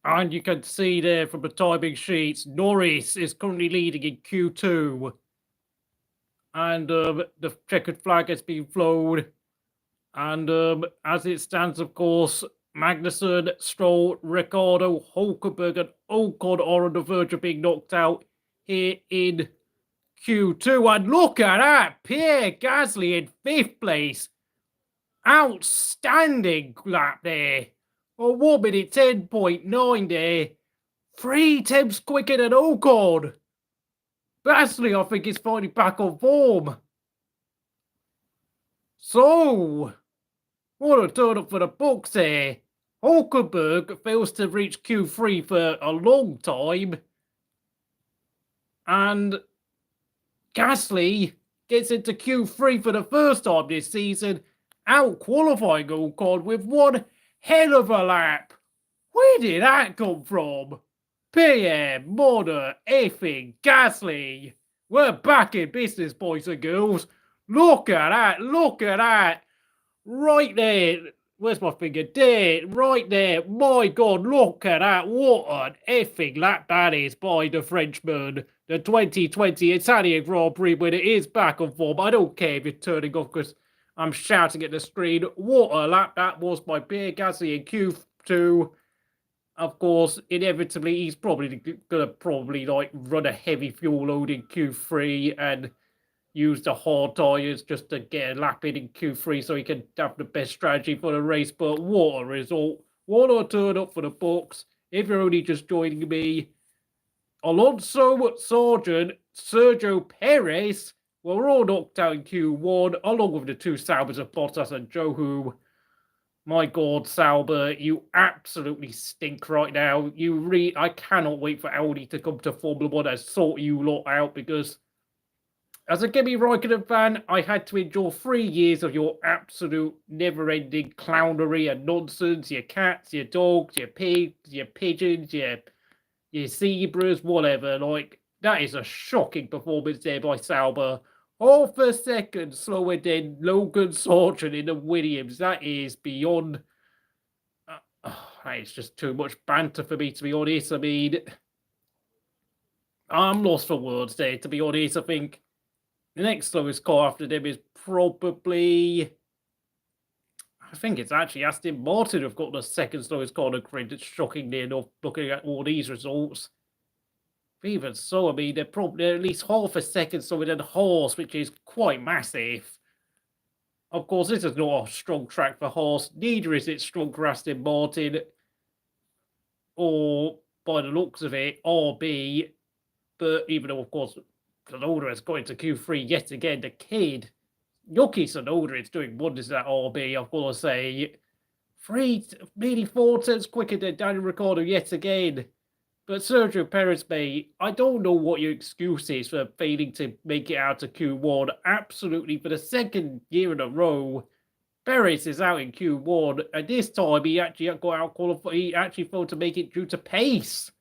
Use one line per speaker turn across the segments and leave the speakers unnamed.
And you can see there from the timing sheets, Norris is currently leading in Q2. And the checkered flag has been flown. And as it stands, of course, Magnussen, Stroll, Ricciardo, Hulkenberg, and Ocon are on the verge of being knocked out here in Q2. And look at that, Pierre Gasly in 5th place. Outstanding lap there. A 1 minute 10.9 there. 3 tenths quicker than Ocon. Gasly, I think, is finally back on form. So, what a turn up for the books here. Hulkenberg fails to reach Q3 for a long time. And Gasly gets into Q3 for the first time this season, out qualifying Ocon with one hell of a lap. Where did that come from? Pierre, Mona, effing Gasly. We're back in business, boys and girls. Look at that, look at that. Right there. Where's my finger? There, right there. My God, look at that. What an effing lap that is by the Frenchman. The 2020 Italian Grand Prix winner is back on form. I don't care if you're turning off because I'm shouting at the screen. What a lap that was by Pierre Gasly in Q2. Of course, inevitably, he's probably going to like run a heavy fuel load in Q3 and use the hard tyres just to get a lap in Q3 so he can have the best strategy for the race. But what a result. What a turn up for the books. If you're only just joining me, Alonso, Sargeant, Sergio Perez were all knocked out in Q1, along with the 2 Saubers of Bottas and Zhou, who, my God, Sauber, you absolutely stink right now. I cannot wait for Audi to come to Formula 1 and sort you lot out, because as a Kimi Raikkonen fan, I had to endure 3 years of your absolute never-ending clownery and nonsense. Your cats, your dogs, your pigs, your pigeons, your zebras, whatever. Like, that is a shocking performance there by Sauber. Half a second slower than Logan Sargeant in the Williams. That is beyond... that is just too much banter for me, to be honest. I mean, I'm lost for words there, to be honest. I think the next slowest car after them is probably... I think it's actually Aston Martin who've got the second slowest car on the grid. It's shockingly enough, looking at all these results. But even so, I mean, they're probably at least half a second slower than Haas, which is quite massive. Of course, this is not a strong track for Haas. Neither is it strong for Aston Martin, or, by the looks of it, RB. But even though, of course, Tsunoda has got into Q3 yet again, the kid, Yuki Tsunoda, is doing wonders at RB, I've got to say. Nearly 4 tenths quicker than Daniel Ricciardo yet again. But Sergio Perez, mate, I don't know what your excuse is for failing to make it out to Q1. Absolutely, for the second year in a row, Perez is out in Q1, and this time he actually got out qualified. He actually failed to make it due to pace.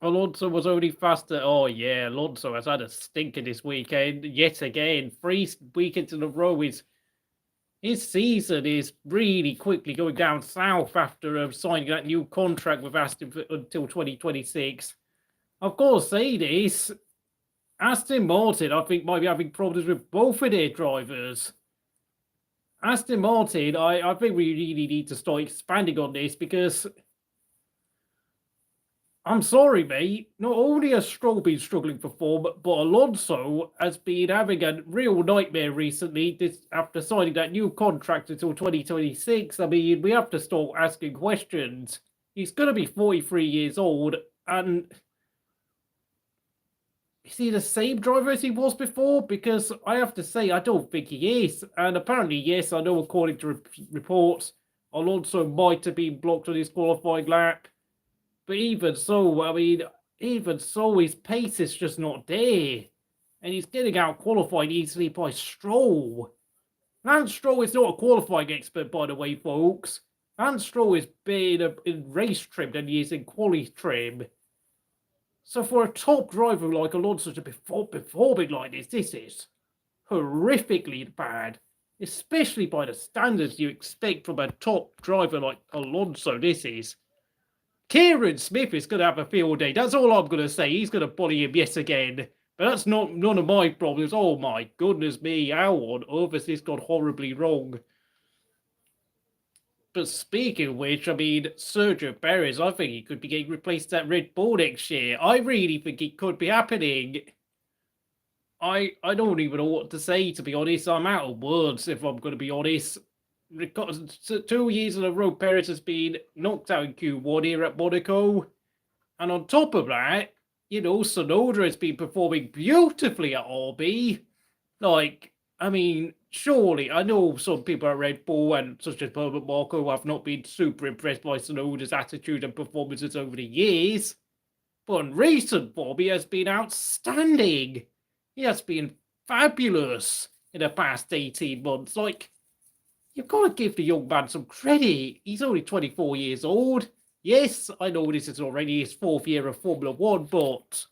Alonso was only faster. Oh, yeah, Alonso has had a stinker this weekend. Yet again, 3 weekends in a row. His season is really quickly going down south after signing that new contract with Aston until 2026. Of course, say this, Aston Martin, I think, might be having problems with both of their drivers. Aston Martin, I think we really need to start expanding on this, because I'm sorry, mate. Not only has Stroll been struggling for form, but Alonso has been having a real nightmare recently after signing that new contract until 2026. I mean, we have to start asking questions. He's going to be 43 years old, and is he the same driver as he was before? Because I have to say, I don't think he is. And apparently, yes, I know according to reports, Alonso might have been blocked on his qualifying lap. But even so, I mean, his pace is just not there. And he's getting out qualified easily by Stroll. Lance Stroll is not a qualifying expert, by the way, folks. Lance Stroll is better in race trim than he is in quali trim. So for a top driver like Alonso to be performing like this is horrifically bad. especially by the standards you expect from a top driver like Alonso. This is. Kieran Smith is going to have a field day. That's all I'm going to say. He's going to bully him yet again. But that's not none of my problems. Oh my goodness me. How on earth has this gone horribly wrong? But speaking of which, I mean, Sergio Perez, I think he could be getting replaced at Red Bull next year. I really think it could be happening. I don't even know what to say, to be honest. I'm out of words, if I'm going to be honest. Because 2 years in a row, Perez has been knocked out in Q1 here at Monaco. And on top of that, you know, Tsunoda has been performing beautifully at RB. Like, I mean, surely, I know some people at Red Bull and such as Herbert Marco have not been super impressed by Tsunoda's attitude and performances over the years. But in recent form, he has been outstanding. He has been fabulous in the past 18 months. Like, you've got to give the young man some credit. He's only 24 years old. Yes, I know this is already his 4th year of Formula 1, but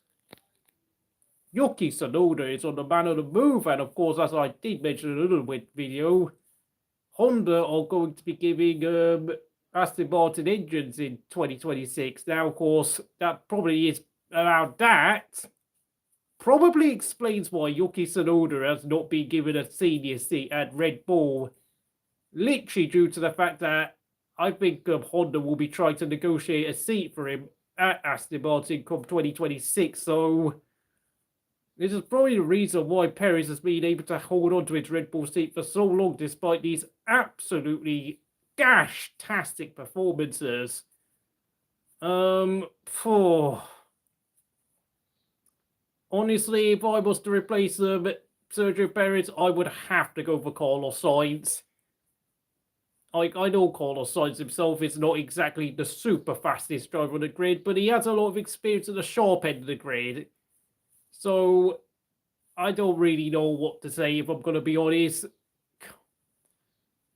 Yuki Tsunoda is on the man on the move. And of course, as I did mention in another video, Honda are going to be giving Aston Martin engines in 2026. Now, of course, that probably is around that. Probably explains why Yuki Tsunoda has not been given a senior seat at Red Bull. Literally due to the fact that I think Honda will be trying to negotiate a seat for him at Aston Martin come 2026. So this is probably the reason why Perez has been able to hold on to his Red Bull seat for so long, despite these absolutely gash-tastic performances. Honestly, if I was to replace Sergio Perez, I would have to go for Carlos Sainz. I know Carlos Sainz himself is not exactly the super fastest driver on the grid, but he has a lot of experience at the sharp end of the grid. So I don't really know what to say, if I'm going to be honest.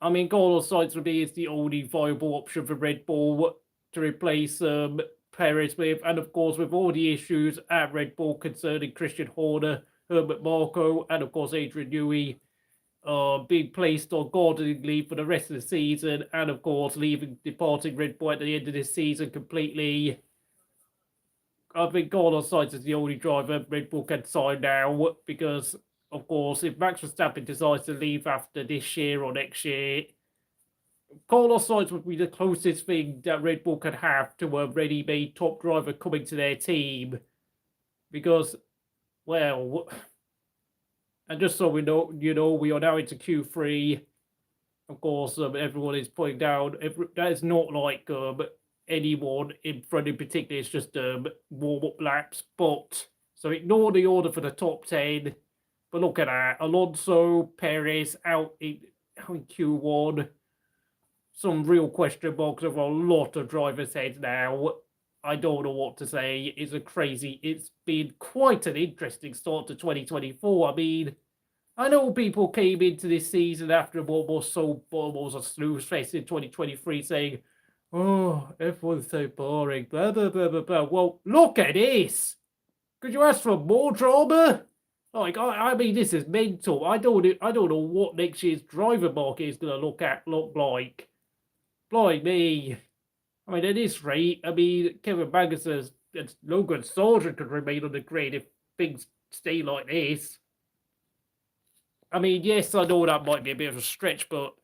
I mean, Carlos Sainz for me is the only viable option for Red Bull to replace Perez with. And of course, with all the issues at Red Bull concerning Christian Horner, Herbert Marco, and of course Adrian Newey being placed on gardening leave for the rest of the season, and of course departing Red Bull at the end of this season completely. I think Carlos Sainz is the only driver Red Bull can sign now, because, of course, if Max Verstappen decides to leave after this year or next year, Carlos Sainz would be the closest thing that Red Bull could have to a ready-made top driver coming to their team. Because, well, and just so we know, we are now into Q3. Of course, everyone is putting down. That is not like anyone in front in particular. It's just warm-up laps. But so ignore the order for the top 10. But look at that: Alonso, Perez out in Q1. Some real question marks over a lot of drivers' heads now. I don't know what to say. It's been quite an interesting start to 2024. I mean, I know people came into this season after what was a snooze fest in 2023 saying, oh, F1's so boring, blah, blah, blah, blah, blah. Well, look at this. Could you ask for more drama? Like, I mean, this is mental. I don't know what next year's driver market is going to look like. Blind me. I mean, at this rate, I mean, Kevin Magnussen and Logan Sargeant could remain on the grid if things stay like this. I mean, yes, I know that might be a bit of a stretch, but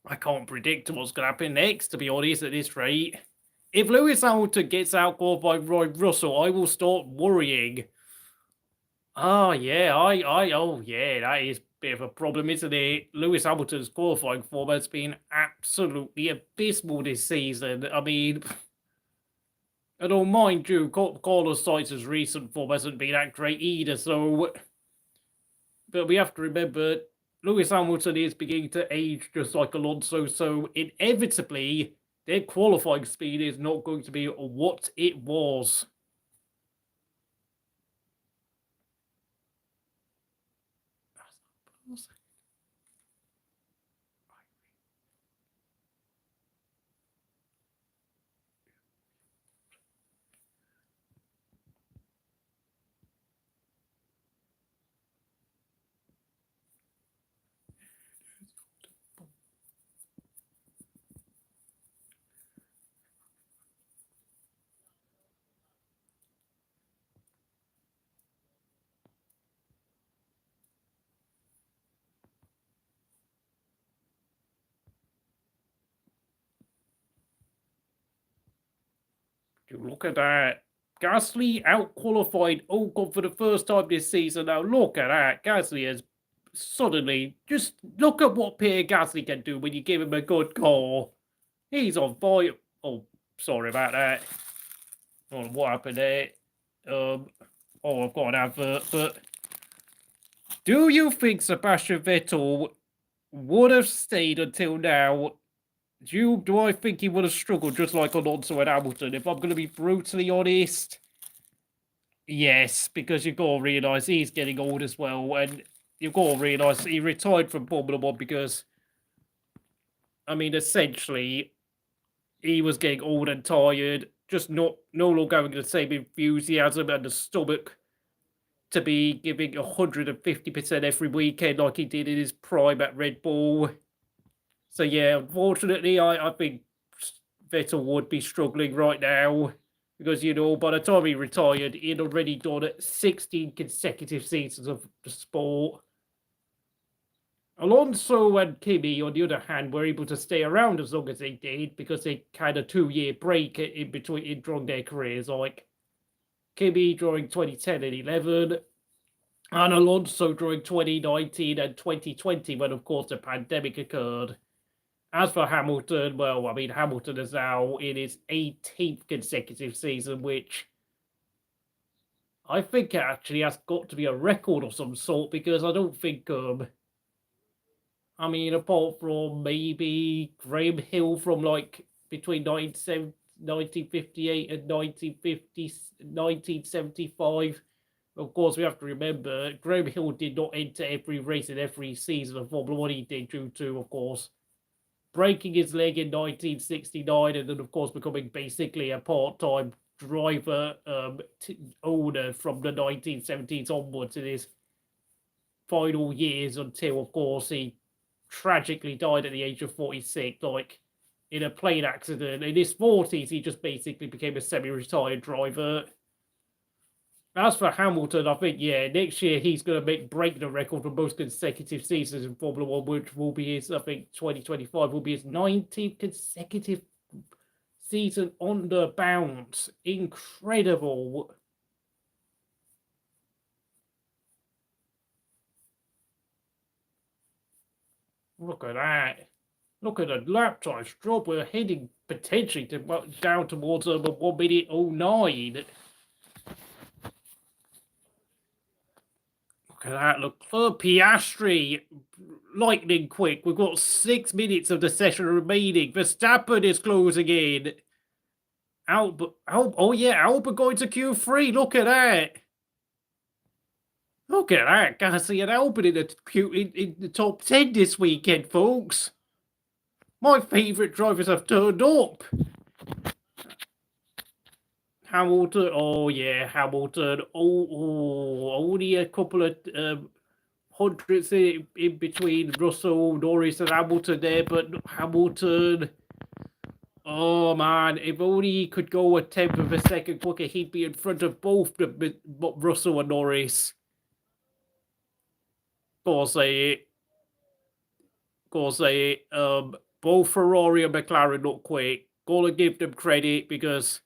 I can't predict what's going to happen next, to be honest, at this rate. If Lewis Hamilton gets outqualified by Roy Russell, I will start worrying. Oh, yeah, oh, yeah, that is a bit of a problem, isn't it? Lewis Hamilton's qualifying form has been absolutely abysmal this season. I mean, I don't mind you, Carlos Sainz's recent form hasn't been that great either, so... But we have to remember, Lewis Hamilton is beginning to age just like Alonso, so inevitably, their qualifying speed is not going to be what it was. Look at that. Gasly out-qualified Ocon for the first time this season. Now, look at that. Gasly has suddenly... Just look at what Pierre Gasly can do when you give him a good car. He's on fire. Oh, sorry about that. I don't know what happened there. I've got an advert, but... Do you think Sebastian Vettel would have stayed until now? Do I think he would have struggled just like Alonso and Hamilton? If I'm going to be brutally honest, yes, because you've got to realise he's getting old as well, and you've got to realise he retired from Formula 1 because, I mean, essentially, he was getting old and tired, just no longer having the same enthusiasm and the stomach to be giving 150% every weekend like he did in his prime at Red Bull. So yeah, unfortunately, I think Vettel would be struggling right now because, you know, by the time he retired, he had already done 16 consecutive seasons of the sport. Alonso and Kimi, on the other hand, were able to stay around as long as they did because they had a 2-year break in between during their careers, like Kimi during 2010 and 11, and Alonso during 2019 and 2020, when, of course, the pandemic occurred. As for Hamilton, well, I mean, Hamilton is now in his 18th consecutive season, which I think actually has got to be a record of some sort, because I don't think, I mean, apart from maybe Graham Hill from, like, between 1958 and 1975, of course, we have to remember, Graham Hill did not enter every race in every season of Formula 1 he did due to, of course, breaking his leg in 1969, and then, of course, becoming basically a part-time driver owner from the 1970s onwards in his final years until, of course, he tragically died at the age of 46, like, in a plane accident. In his 40s, he just basically became a semi-retired driver. As for Hamilton, I think, yeah, next year he's going to break the record for most consecutive seasons in Formula 1, which will be his, I think, 2025 will be his 19th consecutive season on the bounce. Incredible. Look at that. Look at the lap times drop. We're heading potentially down towards 1 minute 09. Look at that. Leclerc, Piastri, lightning quick. We've got 6 minutes of the session remaining. Verstappen is closing in. Albon going to Q3. Look at that. Look at that. Gasly and Albon in the top 10 this weekend, folks. My favourite drivers have turned up. Hamilton, oh yeah, Hamilton. Only a couple of hundreds in between Russell, Norris, and Hamilton there, but Hamilton. Oh man, if only he could go a tenth of a second quicker, he'd be in front of both Russell and Norris. Gotta say it. Both Ferrari and McLaren look quick. Gotta give them credit, because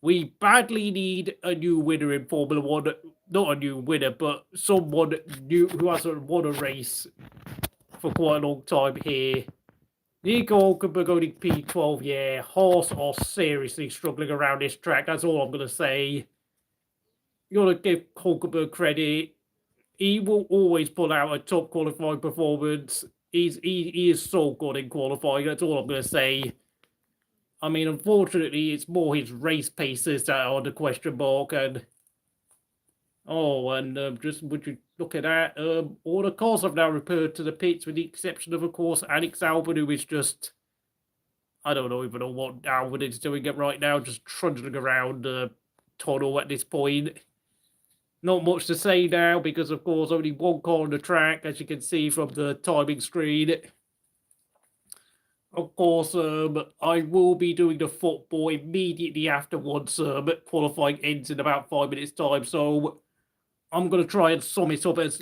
we badly need a new winner in Formula 1. Not a new winner, but someone new who hasn't won a race for quite a long time here. Nico Hulkenberg only P12, yeah. Haas are seriously struggling around this track. That's all I'm going to say. You got to give Hulkenberg credit. He will always pull out a top qualifying performance. He is so good in qualifying. That's all I'm going to say. I mean, unfortunately, it's more his race paces that are the question mark. And just would you look at that? All the cars have now returned to the pits, with the exception of course, Alex Albon, who is just, I don't even know what Albon is doing it right now, just trundling around the tunnel at this point. Not much to say now, because of course only one car on the track, as you can see from the timing screen. Of course, I will be doing the football immediately afterwards. Qualifying ends in about 5 minutes' time, so I'm going to try and sum it up as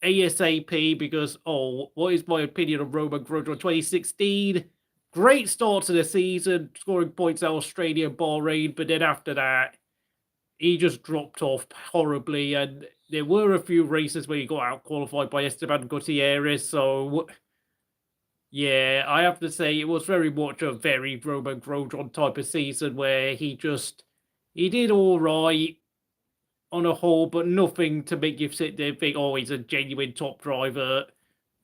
ASAP, because, what is my opinion of Roman Grosjean 2016? great start to the season, scoring points at Australia and Bahrain, but then after that, he just dropped off horribly, and there were a few races where he got out-qualified by Esteban Gutierrez, so yeah, I have to say it was very much a very Roman Grosjean type of season where he did all right on a whole, but nothing to make you sit there and think, oh, he's a genuine top driver.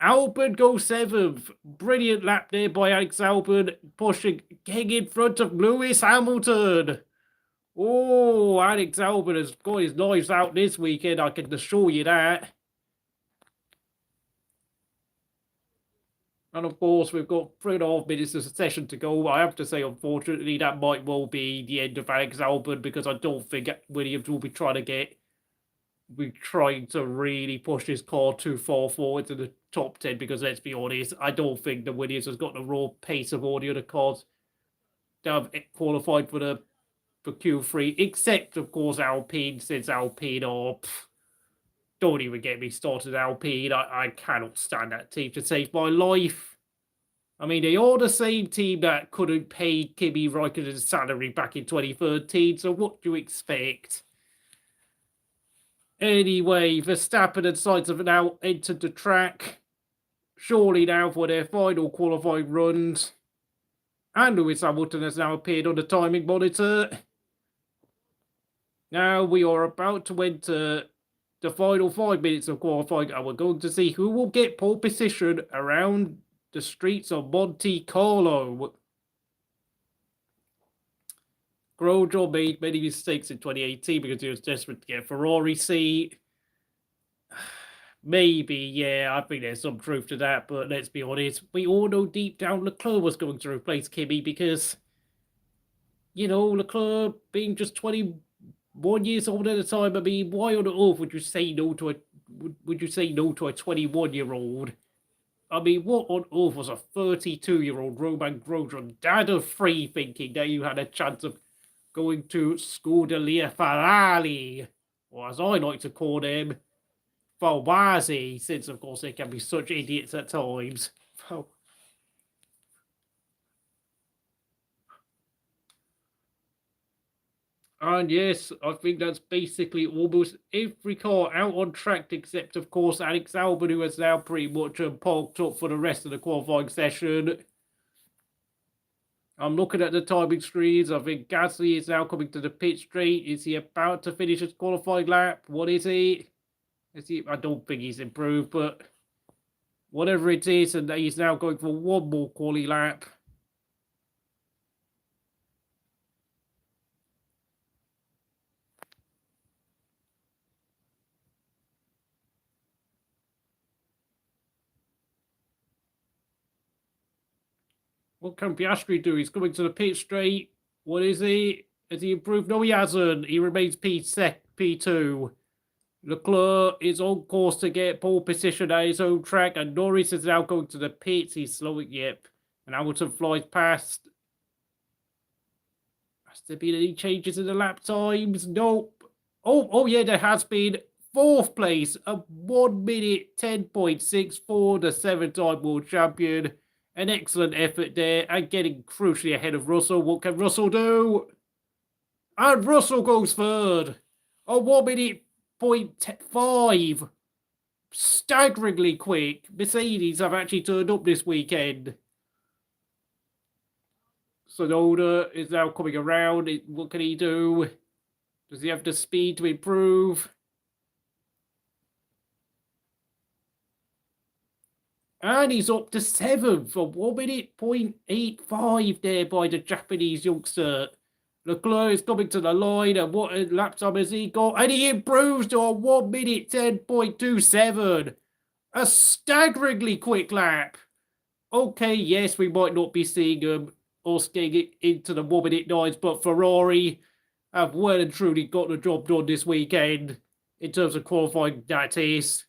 Albon goes 7th. Brilliant lap there by Alex Albon, getting in front of Lewis Hamilton. Oh, Alex Albon has got his knives out this weekend, I can assure you that. And of course, we've got 3.5 minutes of session to go. I have to say, unfortunately, that might well be the end of Alex Albon, because I don't think Williams will be trying to really push his car too far forward to the top 10, because let's be honest, I don't think the Williams has got the raw pace of all the other cars that have qualified for Q3, except, of course, Alpine, since Alpine are... Don't even get me started, Alpine. I cannot stand that team to save my life. I mean, they are the same team that couldn't pay Kimi Raikkonen's salary back in 2013, so what do you expect? Anyway, Verstappen and Sainz have now entered the track, surely now for their final qualifying runs. And Lewis Hamilton has now appeared on the timing monitor. Now we are about to enter the final 5 minutes of qualifying, and we're going to see who will get pole position around the streets of Monte Carlo. Grosjean made many mistakes in 2018 because he was desperate to get a Ferrari seat. Maybe, yeah, I think there's some truth to that, but let's be honest, we all know deep down Leclerc was going to replace Kimi because, you know, Leclerc being just 21 years old at the time. I mean, why on earth would you say no to a 21-year-old? I mean, what on earth was a 32-year-old Roman Grosjean, dad of 3, thinking that you had a chance of going to Scuderia Ferrari, or as I like to call them, Ferrari, since of course they can be such idiots at times. And yes, I think that's basically almost every car out on track, except of course Alex Albon, who has now pretty much parked up for the rest of the qualifying session. I'm looking at the timing screens. I think Gasly is now coming to the pit straight. Is he about to finish his qualifying lap? What is he? I don't think he's improved, but whatever it is, and he's now going for one more quali lap. What can Piastri do? He's coming to the pit straight. What is he? Has he improved? No, he hasn't. He remains P2. Leclerc is on course to get pole position at his own track, and Norris is now going to the pits. He's slowing, yep. And Hamilton flies past. Has there been any changes in the lap times? Nope. Oh yeah, there has been. 4th place, a 1 minute 10.64, the 7-time world champion. An excellent effort there, and getting crucially ahead of Russell. What can Russell do? And Russell goes 3rd. A 1 minute 0.5. Staggeringly quick. Mercedes have actually turned up this weekend. Tsunoda is now coming around. What can he do? Does he have the speed to improve? And he's up to 7th for 1 minute 0.85 there by the Japanese youngster. Leclerc is coming to the line, and what lap time has he got? And he improves to a 1 minute 10.27. A staggeringly quick lap. Okay, yes, we might not be seeing us getting into the 1 minute 9s, but Ferrari have well and truly got the job done this weekend in terms of qualifying, that is.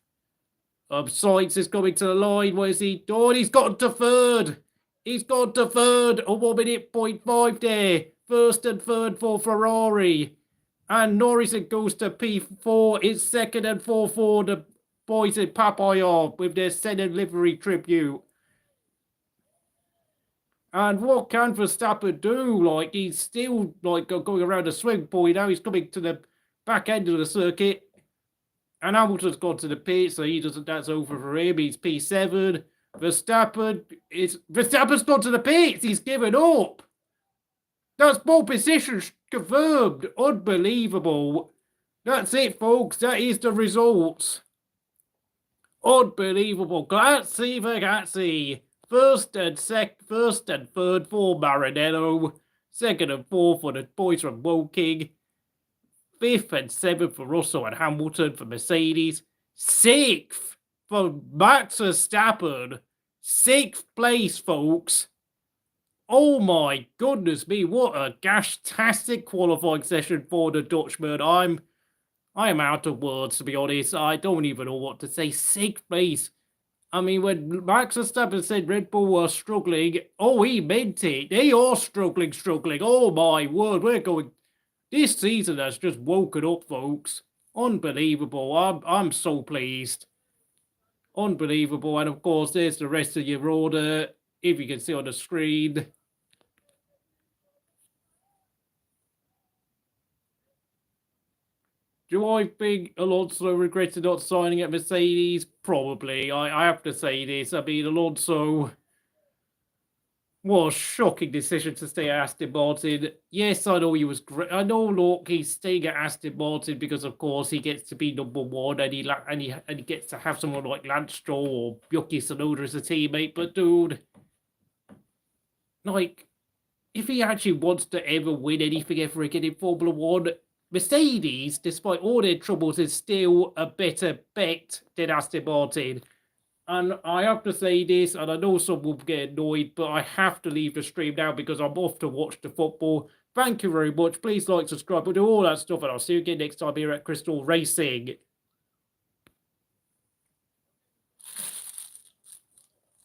Sainz is coming to the line. What is he doing? He's got to 3rd. He's got to 3rd. A 1 minute 0.5 there. 1st and 3rd for Ferrari. And Norris goes to P4. It's 2nd and 4th for the boys in Papaya with their Senna livery tribute. And what can Verstappen do? Like, he's still like going around the swing point. Now he's coming to the back end of the circuit. And Hamilton's gone to the pit, so he doesn't. That's over for him. He's P7. Verstappen's gone to the pits. He's given up. That's pole position confirmed. Unbelievable. That's it, folks. That is the results. Unbelievable. Grazie. First and third for Maranello. Second and fourth for the boys from Woking. Fifth and seventh for Russell and Hamilton for Mercedes. Sixth for Max Verstappen. Sixth place, folks. Oh my goodness me, what a gastastic qualifying session for the Dutchman. I am out of words, to be honest. I don't even know what to say. Sixth place. I mean, when Max Verstappen said Red Bull were struggling, oh, he meant it. They are struggling. Oh my word, we're going... This season has just woken up, folks. Unbelievable. I'm so pleased. Unbelievable. And of course, there's the rest of your order, if you can see on the screen. Do I think Alonso regretted not signing at Mercedes? Probably. I have to say this. I mean, Alonso... What a shocking decision to stay at Aston Martin. Yes, I know he was great. I know, look, he's staying at Aston Martin because, of course, he gets to be number one and he gets to have someone like Lance Stroll or Yuki Tsunoda as a teammate. But, dude, like, if he actually wants to ever win anything ever again in Formula One, Mercedes, despite all their troubles, is still a better bet than Aston Martin. And I have to say this, and I know some will get annoyed, but I have to leave the stream now because I'm off to watch the football. Thank you very much. Please like, subscribe, we'll do all that stuff, and I'll see you again next time here at Crystal Racing.